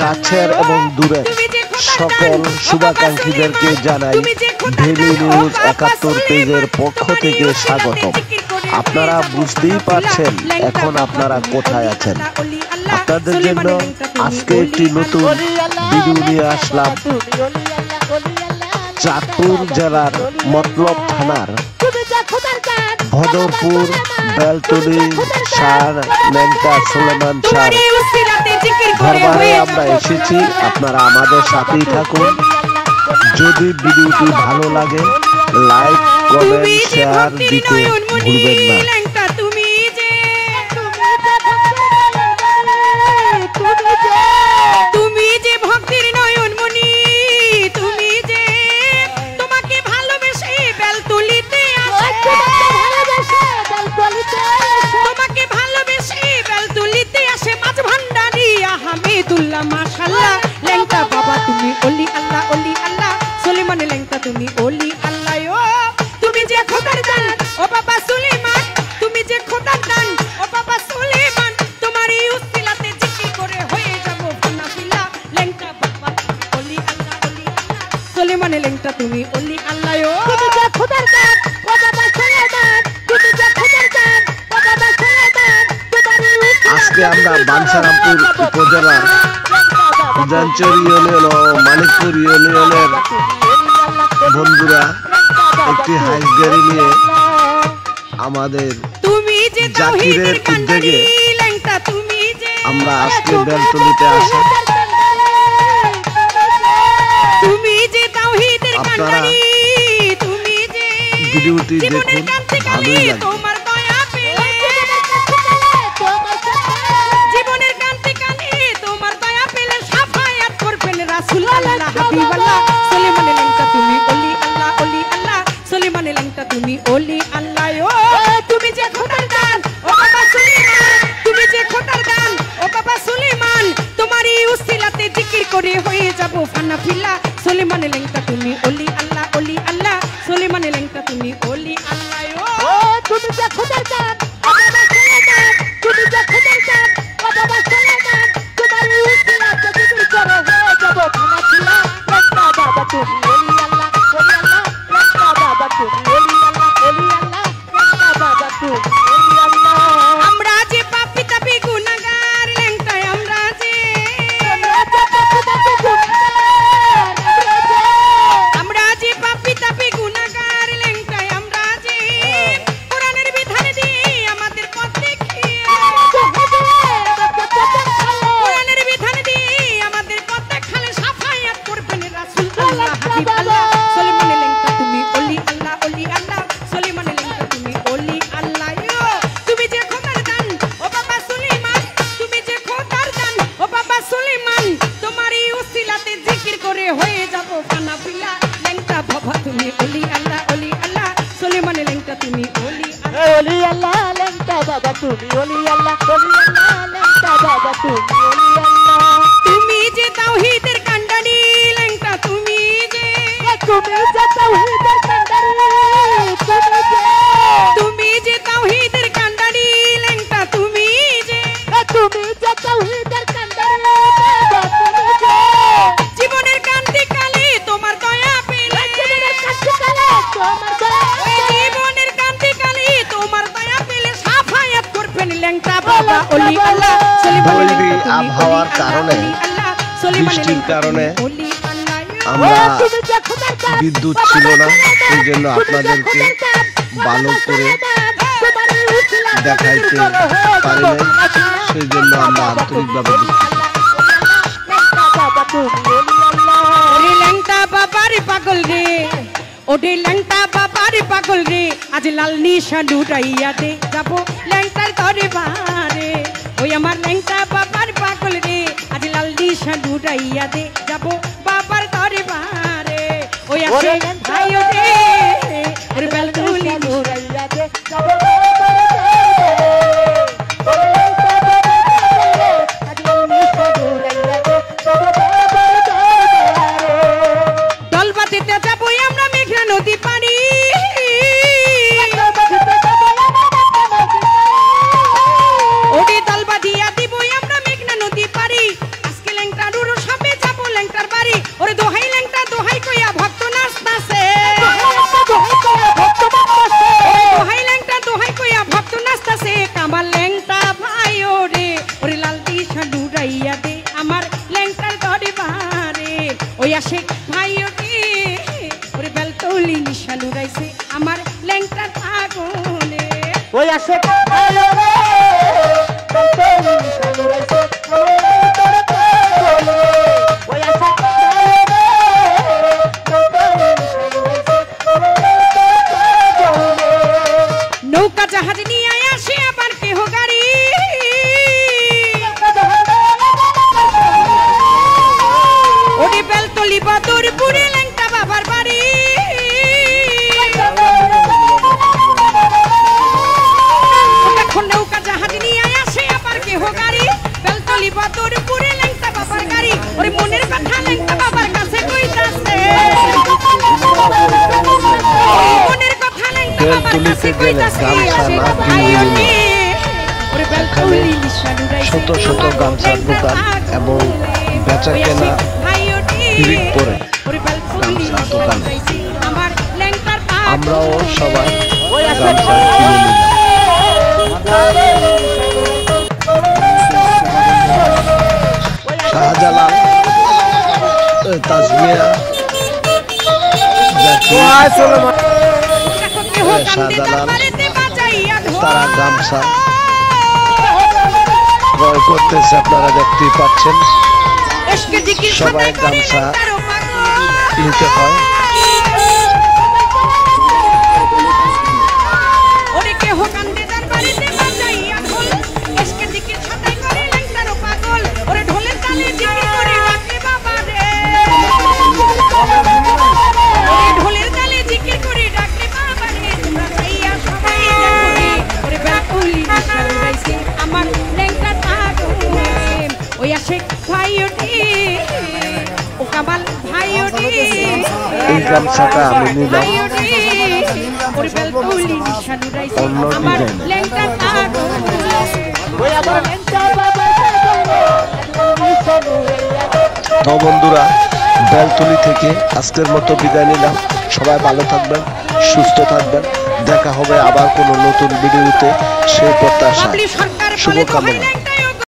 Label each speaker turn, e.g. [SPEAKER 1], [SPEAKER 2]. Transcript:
[SPEAKER 1] কাছের এবং দূরের সকল শুভাকাঙ্ক্ষীদেরকে জানাই ডেইলি নিউজ ৭১ পেজের পক্ষ থেকে স্বাগতম। আপনারা বুঝতেই পারছেন এখন আপনারা কোথায় আছেন। আপনাদের জন্য আজকে একটি নতুন ভিডিও নিয়ে আসলাম চাঁদপুর জেলার মতলব থানার ভদরপুর বেলতলি সার লেংটা সুলেমান সার দরবারে আমরা এসেছি। আপনারা আমাদের সাথেই থাকুন। যদি ভিডিওটি ভালো লাগে লাইক কমেন্ট শেয়ার দিতে ভুলবেন না।
[SPEAKER 2] মাশাআল্লাহ লেংটা বাবা তুমি ওলি আল্লাহ ওলি আল্লাহ সুলেমান লেংটা তুমি ওলি আল্লাহ ও তুমি যে খোদার দান ও বাবা সুলেমান তুমি যে খোদার দান ও বাবা সুলেমান তোমারই উসিলাতে জিকির করে হয়ে যাব ফানাফিলা লেংটা বাবা ওলি আল্লাহ সুলেমান লেংটা তুমি ওলি আল্লাহ ও তুমি যে খোদার দান ও বাবা সুলেমান তুমি যে খোদার দান ও বাবা সুলেমান তোমারই
[SPEAKER 1] আজকে আমরা বাঞ্ছারামপুর উপজেলার জাঞ্চর ইউনিয়ন ও মানিকপুর ইউনিয়নের বন্ধুরা একটি হাইস গাড়ি নিয়ে আমাদের জাকিরের উদ্যোগে আমরা আজকে বেলতলিতে আসি। আপনারা ভিডিওটি দেখুন, ভালোই লাগবে।
[SPEAKER 2] তুমি ওলি আল্লাহ ও তুমি যে খোদার দান ও বাবা সুলেমান তুমি যে খোদার দান ও বাবা সুলেমান তোমারই উসিলাতে জিকির করে হয়ে যাব ফানাফিলা সুলেমান লেংটা তুমি ওলি আল্লাহ সুলেমান লেংটা তুমি ওলি আল্লাহ ও তুমি যে খোদার দান ও বাবা সুলেমান তুমি যে খোদার দান ও বাবা সুলেমান তোমারই উসিলাতে জিকির করে হয়ে যাব ফানাফিলা লেংটা বাবা তুমি ওলি আল্লাহ লেংটা বাবা তুমি আমরা যে পাপি তাপি গুনাহগার লেংটায় আমরা যে পাপি তাপি গুনাহগার লেংটায় আমরা যে কোরআনের বিধান দিয়ে আমাদের পথ দেখিয়ে কোরআনের বিধান দিয়ে আমাদের পথ দেখালে সাফায়াত করবেন রাসূল আল্লাহ হাবিব আল্লাহ সুলেমান লেংটা তুমি ওলি আল্লাহ সুলেমান লেংটা তুমি ওলি আল্লাহ তুমি যে খোদার দান ও বাবা সুলেমান তুমি যে খোদার দান ও বাবা সুলেমান তোমারই উসিলাতে জিকির করে হয়ে যাব ফানাফিলা লেংটা বাবা তুমি ওলি আল্লাহ সুলেমান লেংটা তুমি ওলি আল্লাহ লেংটা বাবা তুমি ওলি আল্লাহ লেংটা বাবা তুমি ওলি আল্লাহ তুমি যে তাওহীদের কান্ডারি লেংটা তুমি যে তাওহীদের কান্ডারি তুমি যে তাওহীদের কান্ডারি লেংটা তুমি যে তাওহীদের কান্ডারি জীবনের কান্তি কালে তোমার দয়া পেলে জীবনের কান্তি কালে তোমার দয়া পেলে সাফায়াত করবেন লেংটা বাবা ওলি আল্লাহ
[SPEAKER 1] বৈরী আবহাওয়ার কারণে বৃষ্টির কারণে আমরা বিদ্যুৎ ছিল না, সেই জন্য আপনাদেরকে ভালো করে দেখাইতে পারি নাই, সেই জন্য আমরা আন্তরিকভাবে
[SPEAKER 2] লেংটা বাবার পাগল রে ওরে লেংটা বাবার পাগল রে আজ লাল নিশান উড়াইয়া দে যাব লেংটার দরবারে ওই আমার লেংটা বাবার পাগল রে আজ লাল নিশান উড়াইয়া দে যাব বাবার দরবারে ওই আছে ভাই রে ওরে বেলতলি উড়াইয়া দে যাব দলবাতিতে যাব আমরা মেঘনা নদী পাড়ি ওরে দলবাদিয়া দিব আমরা মেঘনা নদী পাড়ি আজকে লেংটার আগুনে
[SPEAKER 3] ওই আসে
[SPEAKER 2] নৌকা জাহাজ নিয়ে আসে আবার কেহ গাড়ি ওরে বেলতলি বাদুরপুরে ল্যাংটা বাবার বাড়ি এখন নৌকা জাহাজ নিয়ে আসে আবার কেহ গাড়ি বেলতলি বাদুরপুরে ল্যাংটা বাবার গাড়ি ওরে মনের কথা ল্যাংটা বাবার কাছে কইতাছে মনের কথা ল্যাংটা বাবার কাছে কইতাছে ওরে বেলতলি
[SPEAKER 1] শত শত গামছার দোকান এবং বেচা কেনা হিড়িক পরে গামছার দোকান আমরাও সবাই গামছা কিনে নিলাম। শাহজালাল তাজমিয়া শাহজালাল তারা গামছা ক্রয় করতেছে, আপনারা দেখতেই পাচ্ছেন। সবাই গামছা নিতে হয়। এই গামছাটা আমি নিলাম অন্য তো বন্ধুরা, বেলতলি থেকে আজকের মতো বিদায় নিলাম। সবাই ভালো থাকবেন, সুস্থ থাকবেন। দেখা হবে আবার কোনো নতুন ভিডিওতে, সে প্রত্যাশা, শুভকামনা।